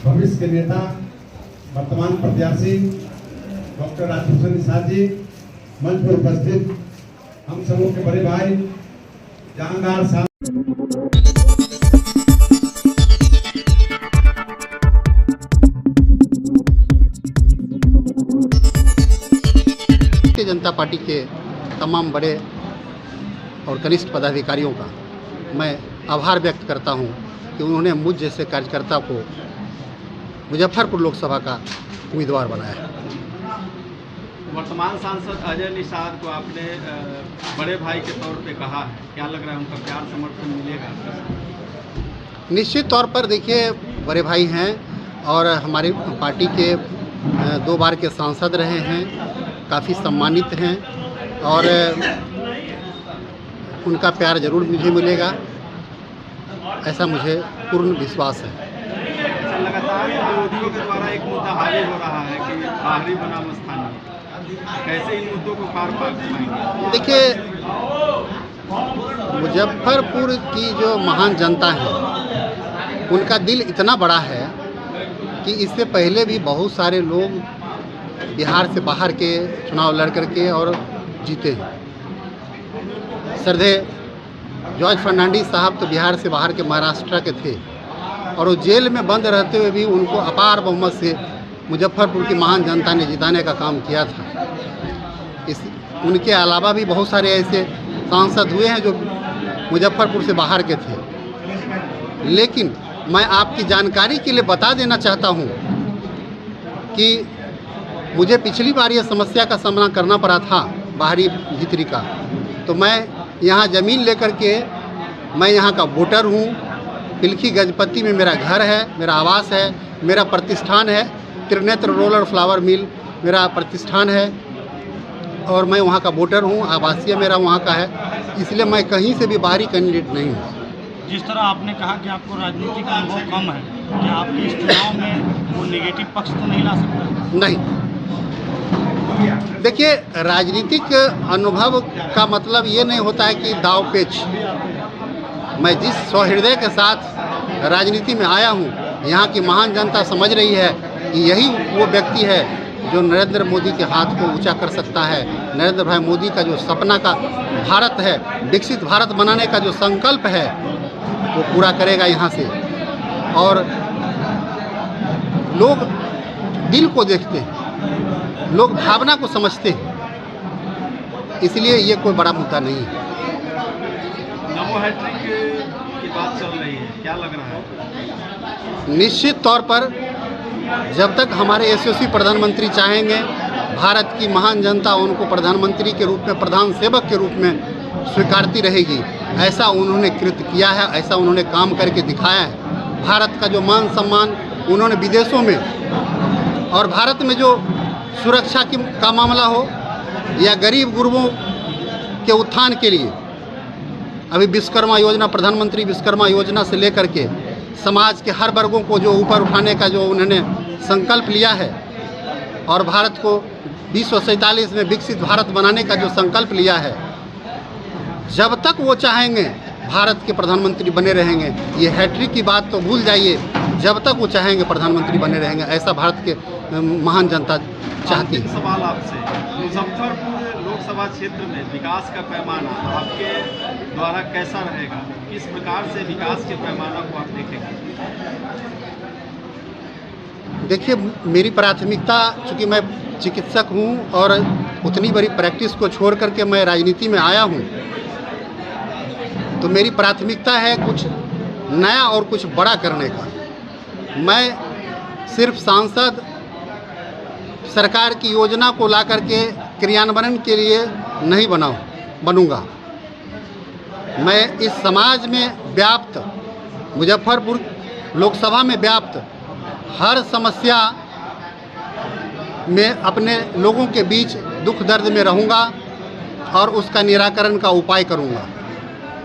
भविष्य के नेता वर्तमान प्रत्याशी डॉक्टर राजभूषण निषाद जी, मंच पर उपस्थित हम सबों के बड़े भाई जानदार साहब, भारतीय जनता पार्टी के तमाम बड़े और कनिष्ठ पदाधिकारियों का मैं आभार व्यक्त करता हूं कि उन्होंने मुझ जैसे कार्यकर्ता को मुजफ्फरपुर लोकसभा का उम्मीदवार बनाया है। वर्तमान सांसद अजय निषाद को आपने बड़े भाई के तौर पे कहा है, क्या लग रहा है उनका प्यार समर्थन मिलेगा? निश्चित तौर पर देखिए, बड़े भाई हैं और हमारी पार्टी के 2 बार के सांसद रहे हैं, काफ़ी सम्मानित हैं और उनका प्यार जरूर मुझे मिलेगा, ऐसा मुझे पूर्ण विश्वास है। लगातार विरोधियों के द्वारा एक मुद्दा हावी हो रहा है कि बाहरी बनाम स्थानीय, कैसे इन मुद्दों को पार पाएंगे? देखिए, मुजफ्फरपुर की जो महान जनता है उनका दिल इतना बड़ा है कि इससे पहले भी बहुत सारे लोग बिहार से बाहर के चुनाव लड़ करके और जीते हैं। श्रद्धेय जॉर्ज फर्नांडिस साहब तो बिहार से बाहर के महाराष्ट्र के थे और वो जेल में बंद रहते हुए भी उनको अपार बहुमत से मुजफ्फरपुर की महान जनता ने जिताने का काम किया था। उनके अलावा भी बहुत सारे ऐसे सांसद हुए हैं जो मुजफ्फरपुर से बाहर के थे। लेकिन मैं आपकी जानकारी के लिए बता देना चाहता हूं कि मुझे पिछली बार ये समस्या का सामना करना पड़ा था बाहरी भीतरी का, तो मैं यहाँ ज़मीन लेकर के मैं यहाँ का वोटर हूँ। पिलखी गजपति में मेरा घर है, मेरा आवास है, मेरा प्रतिष्ठान है, त्रिनेत्र रोलर फ्लावर मिल मेरा प्रतिष्ठान है और मैं वहाँ का वोटर हूँ, आवासीय मेरा वहाँ का है, इसलिए मैं कहीं से भी बाहरी कैंडिडेट नहीं हूँ। जिस तरह आपने कहा कि आपको राजनीतिक अनुभव कम है, क्या आपके इस चुनाव में वो नेगेटिव पक्ष तो नहीं ला सकता? नहीं, देखिए, राजनीतिक अनुभव का मतलब ये नहीं होता है कि दाव पेच। मैं जिस सहृदय के साथ राजनीति में आया हूँ, यहाँ की महान जनता समझ रही है कि यही वो व्यक्ति है जो नरेंद्र मोदी के हाथ को ऊंचा कर सकता है। नरेंद्र भाई मोदी का जो सपना का भारत है, विकसित भारत बनाने का जो संकल्प है, वो पूरा करेगा यहाँ से। और लोग दिल को देखते हैं, लोग भावना को समझते हैं, इसलिए ये कोई बड़ा मुद्दा नहीं है। नमो हैट्रिक की बात चल रही है, क्या लग रहा है? निश्चित तौर पर जब तक हमारे यशस्वी प्रधानमंत्री चाहेंगे, भारत की महान जनता उनको प्रधानमंत्री के रूप में, प्रधान सेवक के रूप में स्वीकारती रहेगी। ऐसा उन्होंने कृत्य किया है, ऐसा उन्होंने काम करके दिखाया है। भारत का जो मान सम्मान उन्होंने विदेशों में और भारत में जो सुरक्षा का मामला हो या गरीब गुरबों के उत्थान के लिए अभी विश्वकर्मा योजना, प्रधानमंत्री विश्वकर्मा योजना से लेकर के समाज के हर वर्गों को जो ऊपर उठाने का जो उन्होंने संकल्प लिया है और भारत को 2047 में विकसित भारत बनाने का जो संकल्प लिया है, जब तक वो चाहेंगे भारत के प्रधानमंत्री बने रहेंगे। ये हैट्रिक की बात तो भूल जाइए, जब तक वो चाहेंगे प्रधानमंत्री बने रहेंगे, ऐसा भारत के महान जनता चाहती है। सवाल आपसे, मुजफ्फरपुर लोकसभा क्षेत्र में विकास का पैमाना आपके द्वारा कैसा रहेगा? किस प्रकार से विकास के पैमाना को आप देखेंगे? देखिए, मेरी प्राथमिकता, चूँकि मैं चिकित्सक हूँ और उतनी बड़ी प्रैक्टिस को छोड़ करके मैं राजनीति में आया हूँ, तो मेरी प्राथमिकता है कुछ नया और कुछ बड़ा करने का। मैं सिर्फ सांसद सरकार की योजना को ला करके क्रियान्वयन के लिए नहीं बनूंगा। मैं इस समाज में व्याप्त, मुजफ्फरपुर लोकसभा में व्याप्त हर समस्या में अपने लोगों के बीच दुख दर्द में रहूंगा और उसका निराकरण का उपाय करूंगा।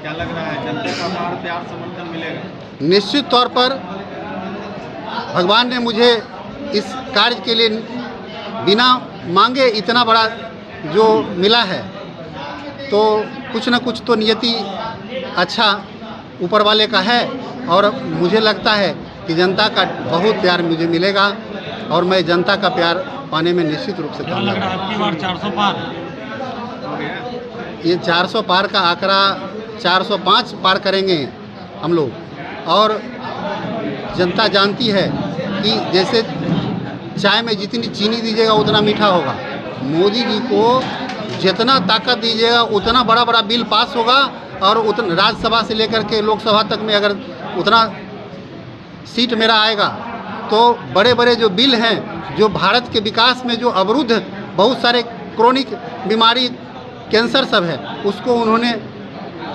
क्या लग रहा है, जनता का अपार प्यार समर्थन मिलेगा? निश्चित तौर पर भगवान ने मुझे इस कार्य के लिए बिना मांगे इतना बड़ा जो मिला है, तो कुछ न कुछ तो नियति अच्छा ऊपर वाले का है और मुझे लगता है कि जनता का बहुत प्यार मुझे मिलेगा और मैं जनता का प्यार पाने में निश्चित रूप से क्या लग रहा है कामयाब। आपकी बार 400 पार? ये 400 पार का आंकड़ा 405 पार करेंगे हम लोग। और जनता जानती है कि जैसे चाय में जितनी चीनी दीजिएगा उतना मीठा होगा। मोदी जी को जितना ताकत दीजिएगा उतना बड़ा बड़ा बिल पास होगा और उतना राज्यसभा से लेकर के लोकसभा तक में अगर उतना सीट मेरा आएगा तो बड़े बड़े जो बिल हैं, जो भारत के विकास में जो अवरुद्ध बहुत सारे क्रोनिक बीमारी कैंसर सब है, उसको उन्होंने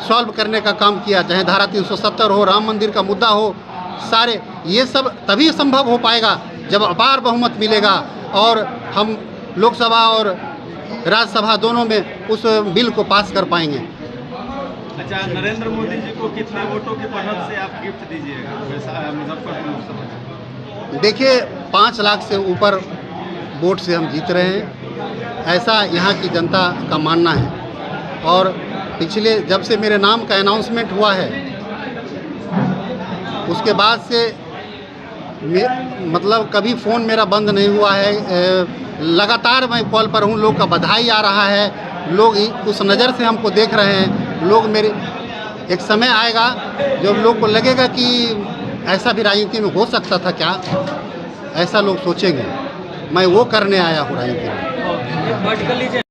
सॉल्व करने का काम किया। चाहे धारा 370 हो, राम मंदिर का मुद्दा हो, सारे ये सब तभी संभव हो पाएगा जब अपार बहुमत मिलेगा और हम लोकसभा और राज्यसभा दोनों में उस बिल को पास कर पाएंगे। अच्छा, नरेंद्र मोदी जी को कितने वोटों की बढ़त से आप गिफ्ट दीजिएगा वैसा मुजफ्फरपुर लोकसभा? देखिए 5 लाख से ऊपर वोट से हम जीत रहे हैं, ऐसा यहाँ की जनता का मानना है। और पिछले जब से मेरे नाम का अनाउंसमेंट हुआ है उसके बाद से मतलब कभी फ़ोन मेरा बंद नहीं हुआ है। लगातार मैं कॉल पर हूँ, लोग का बधाई आ रहा है, लोग उस नज़र से हमको देख रहे हैं। लोग मेरे एक समय आएगा जब लोग को लगेगा कि ऐसा भी राजनीति में हो सकता था क्या, ऐसा लोग सोचेंगे। मैं वो करने आया हूँ राजनीति में।